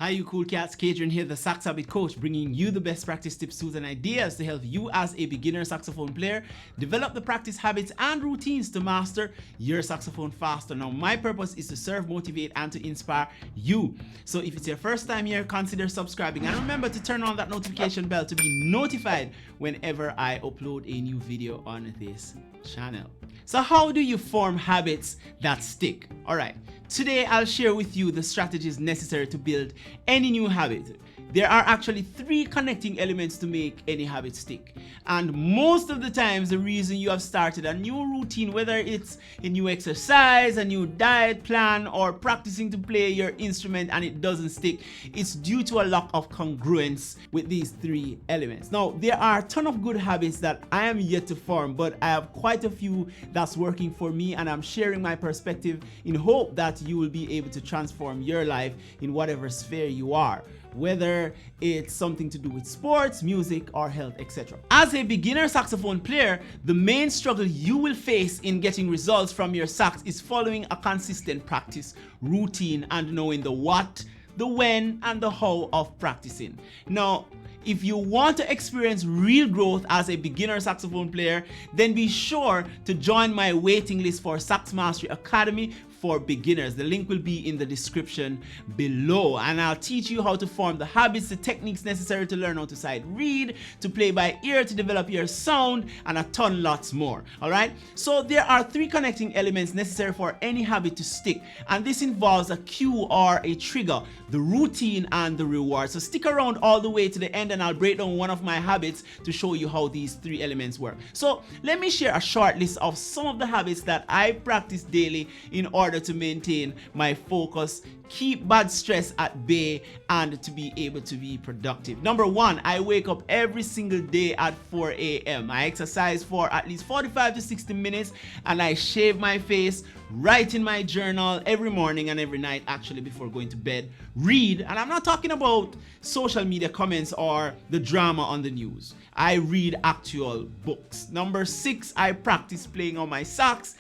Hi, you cool cats. Catherine here, the Sax Habit Coach, bringing you the best practice tips, tools, and ideas to help you as a beginner saxophone player develop the practice habits and routines to master your saxophone faster. Now, my purpose is to serve, motivate, and to inspire you. So if it's your first time here, consider subscribing and remember to turn on that notification bell to be notified whenever I upload a new video on this channel. So how do you form habits that stick? All right, today I'll share with you the strategies necessary to build any new habit. There are actually 3 connecting elements to make any habit stick. And most of the times, the reason you have started a new routine, whether it's a new exercise, a new diet plan, or practicing to play your instrument and it doesn't stick, it's due to a lack of congruence with these 3 elements. Now, there are a ton of good habits that I am yet to form, but I have quite a few that's working for me, and I'm sharing my perspective in hope that you will be able to transform your life in whatever sphere you are, whether it's something to do with sports, music, or health, etc. As a beginner saxophone player, the main struggle you will face in getting results from your sax is following a consistent practice routine and knowing the what, the when, and the how of practicing. Now, if you want to experience real growth as a beginner saxophone player, then be sure to join my waiting list for Sax Mastery Academy for beginners. The link will be in the description below, and I'll teach you how to form the habits, the techniques necessary to learn how to sight read, to play by ear, to develop your sound, and a ton lots more. All right, so there are 3 connecting elements necessary for any habit to stick, and this involves a cue or a trigger, the routine, and the reward. So stick around all the way to the end and I'll break down one of my habits to show you how these 3 elements work. So let me share a short list of some of the habits that I practice daily in order to maintain my focus, keep bad stress at bay, and to be able to be productive. Number 1, I wake up every single day at 4 a.m. I exercise for at least 45 to 60 minutes and I shave my face, write in my journal every morning and every night actually before going to bed, read, and I'm not talking about social media comments or the drama on the news. I read actual books. Number 6, I practice playing on my sax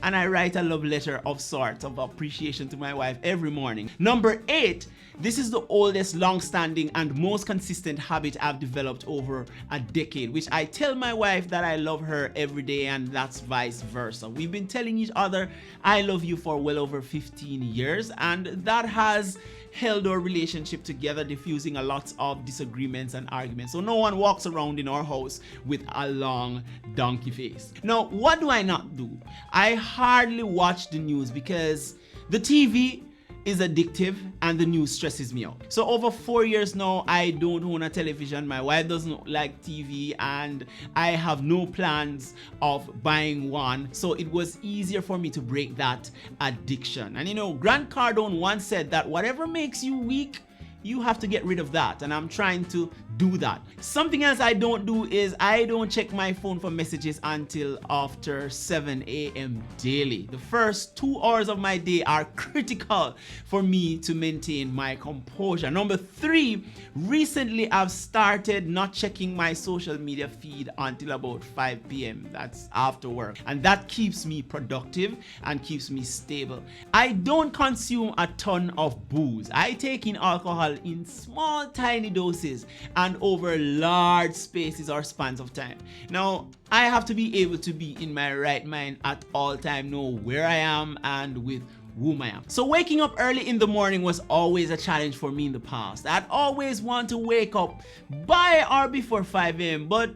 and I write a love letter of sorts of appreciation to my wife every morning. Number 8, this is the oldest, long-standing, and most consistent habit I've developed over a decade, which I tell my wife that I love her every day, and that's vice versa. We've been telling each other I love you for well over 15 years, and that has held our relationship together, diffusing a lot of disagreements and arguments. So no one walks around in our house with a long donkey face. Now, what do I not do? I hardly watch the news because the TV is addictive and the news stresses me out. So over 4 years now, I don't own a television. My wife doesn't like TV and I have no plans of buying one. So it was easier for me to break that addiction. And you know, Grant Cardone once said that whatever makes you weak, you have to get rid of that, and I'm trying to do that. Something else I don't do is I don't check my phone for messages until after 7 a.m. daily. The first 2 hours of my day are critical for me to maintain my composure. Number 3, recently I've started not checking my social media feed until about 5 p.m. That's after work, and that keeps me productive and keeps me stable. I don't consume a ton of booze. I take in alcohol in small tiny doses and over large spaces or spans of time. Now, I have to be able to be in my right mind at all time, know where I am and with whom I am. So waking up early in the morning was always a challenge for me in the past. I'd always want to wake up by or before 5 a.m. but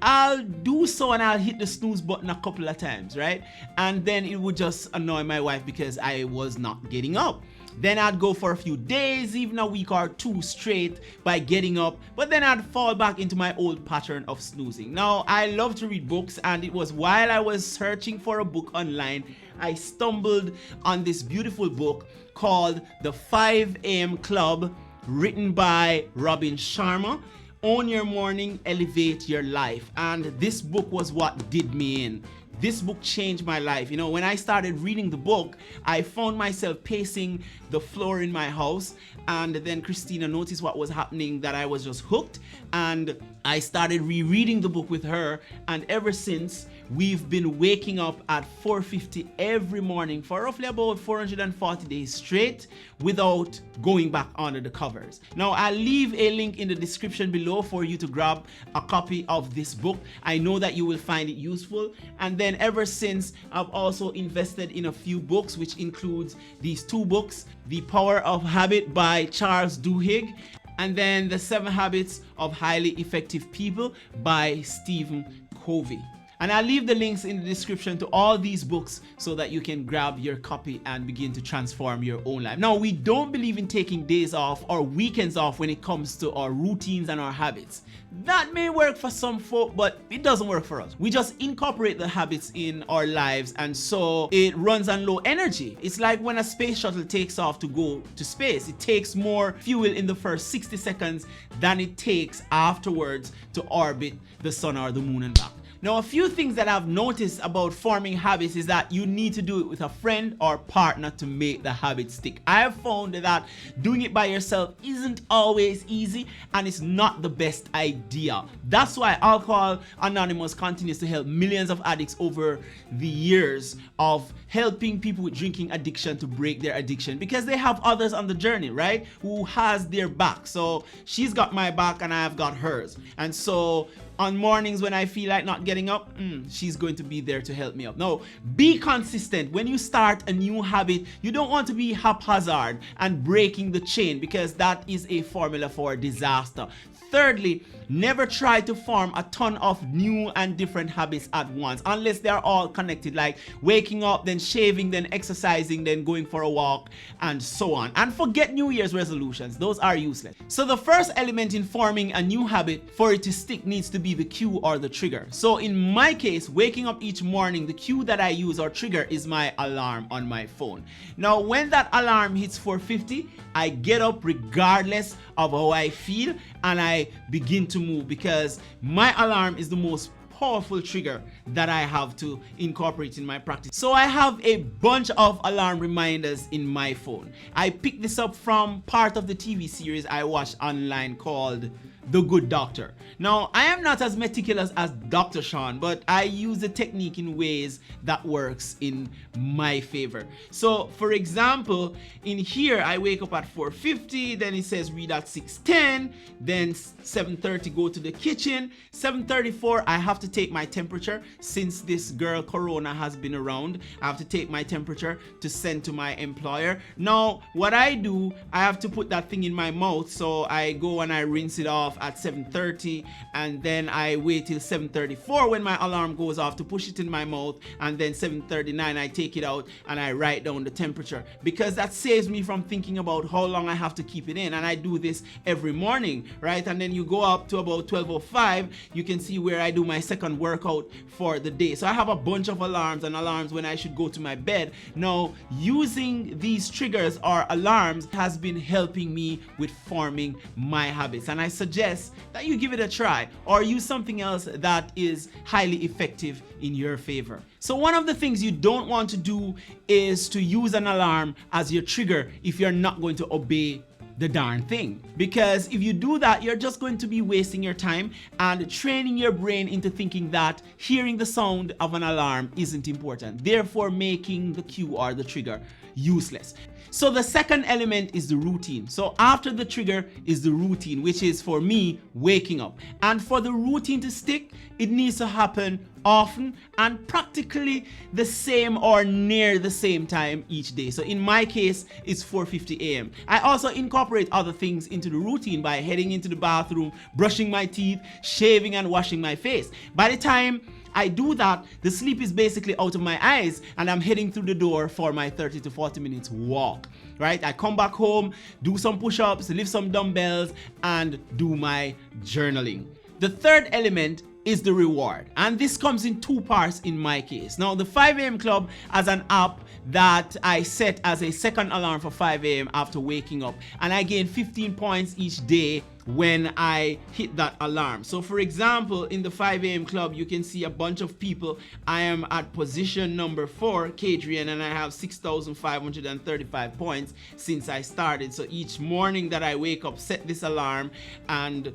I'll do so and I'll hit the snooze button a couple of times, right? And then it would just annoy my wife because I was not getting up. Then I'd go for a few days, even a week or 2 straight by getting up, but then I'd fall back into my old pattern of snoozing. Now, I love to read books, and it was while I was searching for a book online, I stumbled on this beautiful book called The 5 a.m. Club, written by Robin Sharma. Own your morning, elevate your life. And this book was what did me in. This book changed my life. You know, when I started reading the book, I found myself pacing the floor in my house, and then Christina noticed what was happening, that I was just hooked, and I started rereading the book with her, and ever since we've been waking up at 4:50 every morning for roughly about 440 days straight without going back under the covers. Now, I'll leave a link in the description below for you to grab a copy of this book. I know that you will find it useful. And then ever since, I've also invested in a few books, which includes these two books, The Power of Habit by Charles Duhigg, and then The 7 Habits of Highly Effective People by Stephen Covey. And I'll leave the links in the description to all these books so that you can grab your copy and begin to transform your own life. Now, we don't believe in taking days off or weekends off when it comes to our routines and our habits. That may work for some folk, but it doesn't work for us. We just incorporate the habits in our lives, and so it runs on low energy. It's like when a space shuttle takes off to go to space. It takes more fuel in the first 60 seconds than it takes afterwards to orbit the sun or the moon and back. Now, a few things that I've noticed about forming habits is that you need to do it with a friend or partner to make the habit stick. I have found that doing it by yourself isn't always easy, and it's not the best idea. That's why Alcohol Anonymous continues to help millions of addicts over the years of helping people with drinking addiction to break their addiction, because they have others on the journey, right, who has their back. So she's got my back and I've got hers. And so on mornings when I feel like not getting up, she's going to be there to help me up. Now, be consistent. When you start a new habit, you don't want to be haphazard and breaking the chain, because that is a formula for disaster. Thirdly, never try to form a ton of new and different habits at once unless they're all connected, like waking up, then shaving, then exercising, then going for a walk, and so on. And forget New Year's resolutions. Those are useless. So the first element in forming a new habit, for it to stick, needs to be the cue or the trigger. So in my case, waking up each morning, the cue that I use or trigger is my alarm on my phone. Now, when that alarm hits 4:50, I get up regardless of how I feel, and I begin to move, because my alarm is the most powerful trigger that I have to incorporate in my practice. So I have a bunch of alarm reminders in my phone. I picked this up from part of the TV series I watched online called The Good Doctor. Now, I am not as meticulous as Dr. Sean, but I use the technique in ways that works in my favor. So, for example, in here, I wake up at 4:50, then it says read at 6:10, then 7:30 go to the kitchen, 7:34 I have to take my temperature. Since this girl Corona has been around, I have to take my temperature to send to my employer. Now, what I do, I have to put that thing in my mouth, so I go and I rinse it off at 7:30, and then I wait till 7:34 when my alarm goes off to push it in my mouth, and then 7:39 I take it out and I write down the temperature, because that saves me from thinking about how long I have to keep it in. And I do this every morning, right? And then you go up to about 12:05, you can see where I do my second workout for the day. So I have a bunch of alarms and alarms when I should go to my bed. Now, using these triggers or alarms has been helping me with forming my habits, and I suggest that you give it a try or use something else that is highly effective in your favor. So one of the things you don't want to do is to use an alarm as your trigger if you're not going to obey the darn thing, because if you do that, you're just going to be wasting your time and training your brain into thinking that hearing the sound of an alarm isn't important, therefore making the cue or the trigger useless. So the second element is the routine. So after the trigger is the routine, which is for me waking up. And for the routine to stick, it needs to happen often and practically the same or near the same time each day. So in my case, it's 4:50 a.m. I also incorporate other things into the routine by heading into the bathroom, brushing my teeth, shaving and washing my face. By the time I do that, the sleep is basically out of my eyes and I'm heading through the door for my 30 to 40 minutes walk, right? I come back home, do some push-ups, lift some dumbbells, and do my journaling. The third element is the reward, and this comes in two parts in my case. Now, the 5 a.m. Club has an app that I set as a second alarm for 5 a.m. after waking up, and I gain 15 points each day when I hit that alarm. So for example, in the 5 a.m. Club, you can see a bunch of people. I am at position number 4, Kadrian, and I have 6,535 points since I started. So each morning that I wake up, set this alarm, and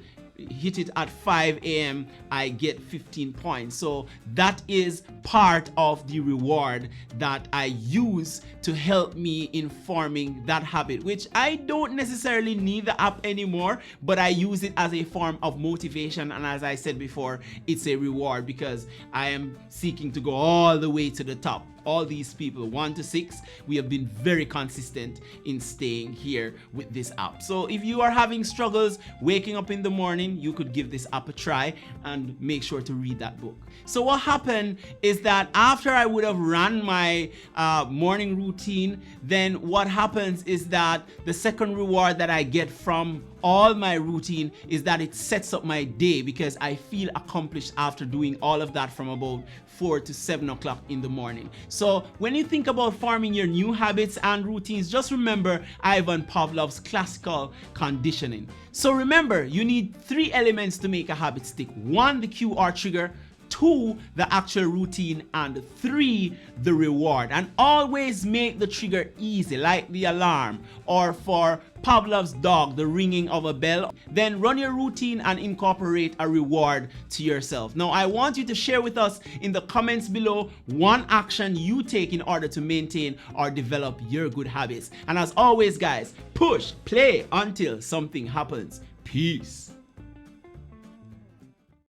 hit it at 5 a.m., I get 15 points. So that is part of the reward that I use to help me in forming that habit, which I don't necessarily need the app anymore, but I use it as a form of motivation. And as I said before, it's a reward because I am seeking to go all the way to the top. All these people, 1 to 6, we have been very consistent in staying here with this app. So if you are having struggles waking up in the morning, you could give this app a try and make sure to read that book. So what happened is that after I would have run my morning routine, then what happens is that the second reward that I get from all my routine is that it sets up my day, because I feel accomplished after doing all of that from about 4 to 7 o'clock in the morning. So when you think about forming your new habits and routines, just remember Ivan Pavlov's classical conditioning. So remember, you need 3 elements to make a habit stick. 1, the cue or trigger. 2, the actual routine, and 3, the reward. And always make the trigger easy, like the alarm, or for Pavlov's dog, the ringing of a bell. Then run your routine and incorporate a reward to yourself. Now, I want you to share with us in the comments below one action you take in order to maintain or develop your good habits. And as always, guys, push play until something happens. Peace.